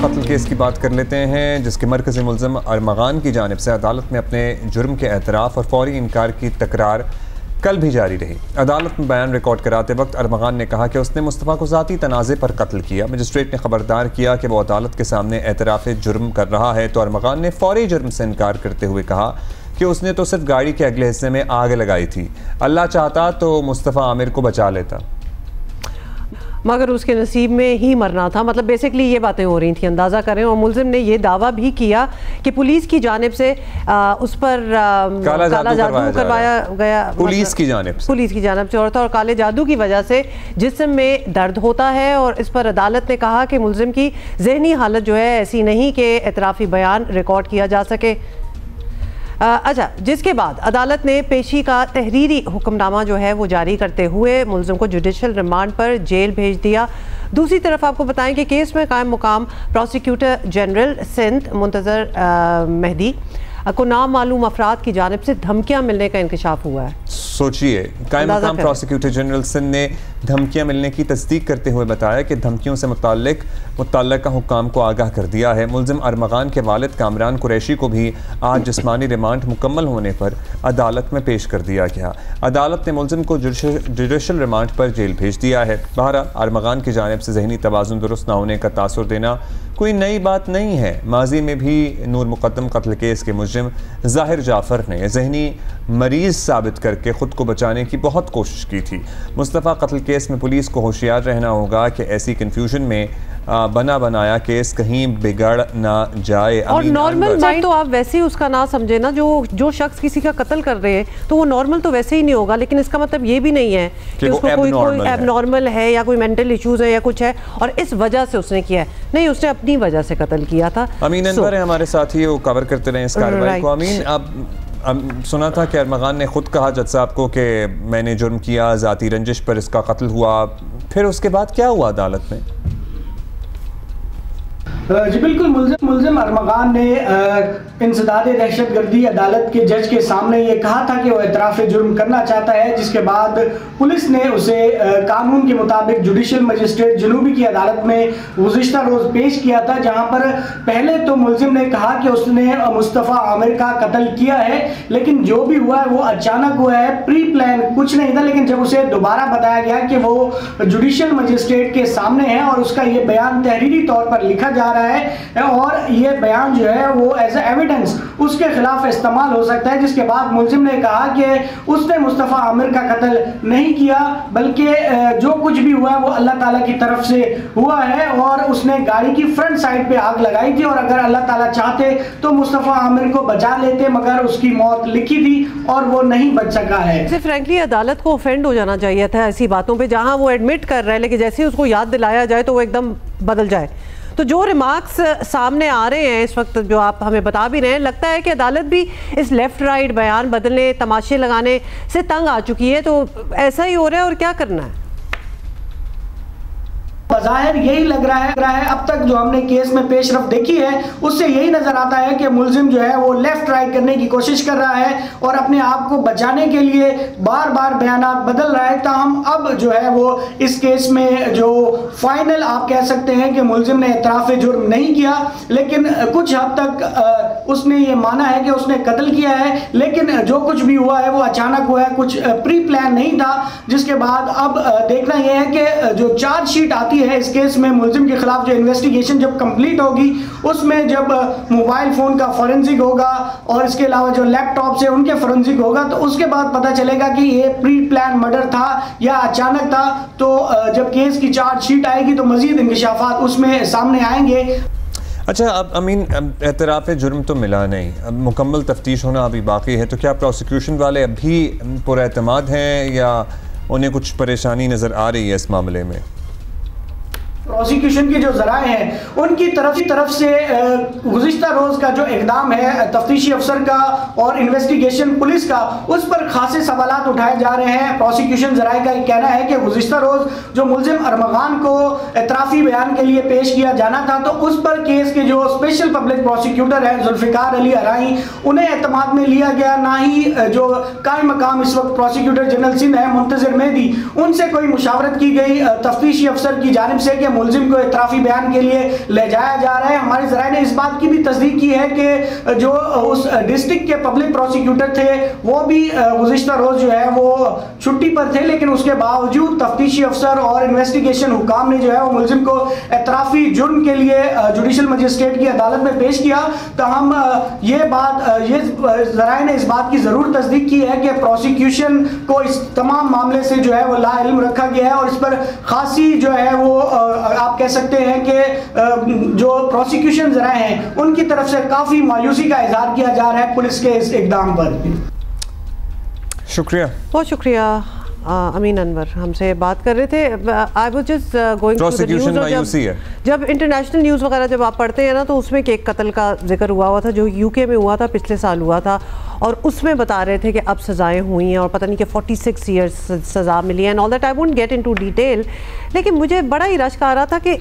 कत्ल केस की बात कर लेते हैं, जिसके मरकज़ी मुल्ज़िम अरमगान की जानिब से अदालत में अपने जुर्म के एतराफ़ और फौरी इनकार की तकरार कल भी जारी रही। अदालत में बयान रिकॉर्ड कराते वक्त अरमगान ने कहा कि उसने मुस्तफ़ा को ज़ाती तनाज़े पर कत्ल किया। मजिस्ट्रेट ने खबरदार किया कि वो अदालत के सामने एतराफ़ जुर्म कर रहा है, तो अरमगान ने फौरी जुर्म से इनकार करते हुए कहा कि उसने तो सिर्फ गाड़ी के अगले हिस्से में आग लगाई थी। अल्लाह चाहता तो मुस्तफ़ा आमिर को बचा लेता, मगर उसके नसीब में ही मरना था। मतलब बेसिकली ये बातें हो रही थी, अंदाज़ा करें। और मुल्ज़िम ने यह दावा भी किया कि पुलिस की जानिब से उस पर काला जादू करवाया गया, पुलिस की जानिब से होता और काले जादू की वजह से जिस्म में दर्द होता है। और इस पर अदालत ने कहा कि मुल्ज़िम की जहनी हालत जो है ऐसी नहीं कि एतराफ़ी बयान रिकॉर्ड किया जा सके। अच्छा, जिसके बाद अदालत ने पेशी का तहरीरी हुक्मनामा जो है वो जारी करते हुए मुल्ज़िम को जुडिशल रिमांड पर जेल भेज दिया। दूसरी तरफ आपको बताएं कि केस में कायम मुकाम प्रोसिक्यूटर जनरल सिंध मुंतज़र मेहदी को नामालूम अफराद की जानिब से धमकियाँ मिलने का इंकशाफ हुआ है। सोचिए, कायम मुकाम प्रोसिक्यूटर जनरल सिंध ने धमकियाँ मिलने की तस्दीक करते हुए बताया कि धमकियों से मुतल्लिका हुक्काम को आगाह कर दिया है। मुल्ज़िम अरमगान के वालिद कामरान कुरैशी को भी आज जिस्मानी रिमांड मुकम्मल होने पर अदालत में पेश कर दिया गया। अदालत ने मुल्ज़िम को जुडिशल रिमांड पर जेल भेज दिया है। बहरहाल अरमगान की जानिब से जहनी तवाज़ुन दुरुस्त न होने का तासुर देना कोई नई बात नहीं है। माजी में भी नूर मुक़द्दम कत्ल केस के मुजरिम ज़ाहिर जाफ़र ने जहनी मरीज़ साबित करके ख़ुद को बचाने की बहुत कोशिश की थी। मुस्तफ़ा कत्ल केस में पुलिस को होशियार रहना होगा कि ऐसी कन्फ्यूजन में बना बनाया केस कहीं बिगड़ ना जाए। और नॉर्मल माइंड तो आप वैसे ही उसका ना समझे ना, जो शख्स किसी का कत्ल कर रहे हैं तो वो नॉर्मल तो वैसे ही नहीं होगा, लेकिन इसका मतलब ये भी नहीं है कि उसको कोई एबनॉर्मल है या कोई मेंटल इश्यूज है या कुछ है और इस वजह से उसने किया है। नहीं, उसने अपनी वजह से कत्ल किया था। अमीन अनवर है हमारे साथ ही, वो कवर करते रहे इस कार्रवाई को। अमीन, अब सुना था कि अरमगान ने खुद कहा जज साहब को कि मैंने जुर्म किया, ज़ाती रंजिश पर इसका कत्ल हुआ, फिर उसके बाद क्या हुआ अदालत में? जी बिल्कुल, मुल्ज़िम अरमगान ने इंसदाद दहशतगर्दी अदालत के जज के सामने ये कहा था कि वो एतराफ़ जुर्म करना चाहता है, जिसके बाद पुलिस ने उसे कानून के मुताबिक जुडिशल मजिस्ट्रेट जनूबी की अदालत में गुज़िश्ता रोज़ पेश किया था, जहां पर पहले तो मुल्ज़िम ने कहा कि उसने मुस्तफ़ा आमिर का कत्ल किया है, लेकिन जो भी हुआ है वो अचानक हुआ है, प्री प्लान कुछ नहीं था। लेकिन जब उसे दोबारा बताया गया कि वो जुडिशल मजिस्ट्रेट के सामने है और उसका ये बयान तहरीरी तौर पर लिखा जा रहा है और ये बयान जो है वो एज एविडेंस उसके खिलाफ इस्तेमाल हो सकता है, जिसके बाद मुल्ज़िम ने कहा कि उसने मुस्तफ़ा आमिर का कत्ल नहीं किया, बल्कि जो कुछ भी हुआ वो अल्लाह ताला की तरफ से हुआ है और उसने गाड़ी की फ्रंट साइड पे आग लगाई थी और अगर अल्लाह ताला चाहते तो मुस्तफ़ा आमिर को बचा लेते, मगर उसकी मौत लिखी थी और वो नहीं बच सका है। फ्रैंकली अदालत को ऑफेंड हो जाना चाहिए था ऐसी बातों पे, जहां वो एडमिट कर रहा है लेकिन जैसे ही उसको याद दिलाया जाए तो वो एकदम बदल जाए। तो जो रिमार्क्स सामने आ रहे हैं इस वक्त, जो आप हमें बता भी रहे हैं, लगता है कि अदालत भी इस लेफ्ट राइट बयान बदलने, तमाशे लगाने से तंग आ चुकी है। तो ऐसा ही हो रहा है और क्या करना है? बज़ाहिर यही लग रहा है अब तक जो हमने केस में पेशरफ देखी है उससे यही नजर आता है कि मुल्जिम जो है वो लेफ्ट राइट करने की कोशिश कर रहा है और अपने आप को बचाने के लिए बार बार बयानात बदल रहा है। ताहम अब जो है वो इस केस में जो फाइनल आप कह सकते हैं कि मुल्जिम ने एतराफ़ जुर्म नहीं किया, लेकिन कुछ हद तक उसने ये माना है कि उसने कत्ल किया है, लेकिन जो कुछ भी हुआ है वो अचानक हुआ है, कुछ प्री प्लान नहीं था। जिसके बाद अब देखना यह है कि जो चार्जशीट आती है इस केस में मुल्जिम के खिलाफ, जो इन्वेस्टिगेशन जब कंप्लीट होगी उसमें जब मोबाइल फोन का फोरेंसिक होगा और इसके अलावा जो लैपटॉप से उनके फोरेंसिक होगा, तो उसके बाद पता चलेगा कि ये प्री प्लान मर्डर था या अचानक था। तो जब केस की चार्जशीट आएगी तो मजीद इंकशाफात उसमें सामने आएंगे। अच्छा, अब अमीन, एतराफ़ जुर्म तो मिला नहीं, अब मुकम्मल तफ्तीश होना अभी बाकी है, तो क्या प्रोसिक्यूशन वाले अभी पुरएतमाद हैं या उन्हें कुछ परेशानी नज़र आ रही है इस मामले में? प्रोसिक्यूशन के जो जराए हैं उनकी तरफ से गुज़िश्ता रोज़ का जो इक़दाम है तफ्तीशी अफसर का और इन्वेस्टिगेशन पुलिस का, उस पर खासे सवालात उठाए जा रहे हैं। प्रोसिक्यूशन जराए का कहना है कि गुज़िश्ता रोज़ जो मुल्जिम अरमगान को एतराफ़ी बयान के लिए पेश किया जाना था, तो उस पर केस के जो स्पेशल पब्लिक प्रोसिक्यूटर है जुल्फ़िकार अली अराई, उन्हें एतमाद में लिया गया, ना ही जो कायम मकाम इस वक्त प्रोसिक्यूटर जनरल सिंध है मुंतज़र मेहदी, उनसे कोई मुशावरत की गई तफ्तीशी अफसर की जानिब से कि मुलजिम को इतराफी बयान के लिए ले जाया जा रहा है। हमारे ज़राए ने इस बात की भी तस्दीक की है कि जो उस डिस्ट्रिक्ट के पब्लिक प्रोसिक्यूटर थे वो भी गुज़िश्ता रोज़ जो है वो छुट्टी पर थे, लेकिन उसके बावजूद तफ्तीशी अफसर और इन्वेस्टिगेशन हुकाम ने जो है वो मुलजिम को इतराफी जुर्म के लिए जुडिशल मजिस्ट्रेट की अदालत में पेश किया। तो हम ये ज़राए ने इस बात की ज़रूर तस्दीक की है कि प्रोसिक्यूशन को इस तमाम मामले से जो है वो लाइल्म रखा गया है और इस पर खासी जो है वो आप कह सकते हैं कि जो प्रोसिक्यूशन ज़राए हैं उनकी तरफ से काफ़ी मायूसी का इजहार किया जा रहा है पुलिस के इस इक़दाम पर। शुक्रिया, बहुत शुक्रिया। अमीन अनवर हमसे बात कर रहे थे। I was just going to the news. जब इंटरनेशनल न्यूज़ वगैरह जब आप पढ़ते हैं ना तो उसमें एक कत्ल का जिक्र हुआ था जो यूके में हुआ था, पिछले साल हुआ था, और उसमें बता रहे थे कि अब सज़ाएं हुई हैं और पता नहीं कि 46 ईयर्स सज़ा मिली है and all that. I won't get into detail, लेकिन मुझे बड़ा ही रश्क आ रहा था कि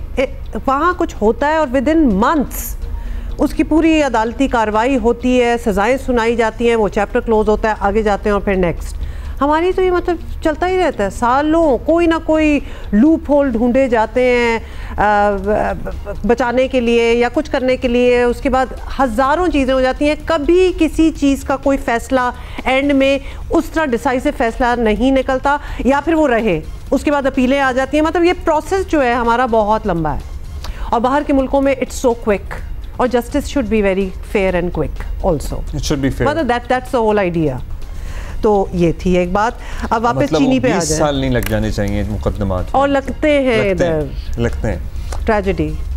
वहाँ कुछ होता है और विद इन मंथ्स उसकी पूरी अदालती कार्रवाई होती है, सज़ाएं सुनाई जाती हैं, वो चैप्टर क्लोज होता है, आगे जाते हैं और फिर नेक्स्ट। हमारी तो ये मतलब चलता ही रहता है, सालों कोई ना कोई लूप होल ढूंढे जाते हैं बचाने के लिए या कुछ करने के लिए, उसके बाद हज़ारों चीज़ें हो जाती हैं, कभी किसी चीज़ का कोई फ़ैसला एंड में उस तरह डिसाइसिव फ़ैसला नहीं निकलता या फिर वो रहे, उसके बाद अपीलें आ जाती हैं। मतलब ये प्रोसेस जो है हमारा बहुत लंबा है और बाहर के मुल्कों में इट्स सो क्विक, और justice should be very fair and quick also, it should be fair, मतलब दैट्स द होल आइडिया। तो ये थी एक बात। अब वापस मतलब चीनी पे आ जाए। 20 साल नहीं लग जाने चाहिए मुकदमात, और लगते हैं इधर, लगते हैं ट्रेजेडी।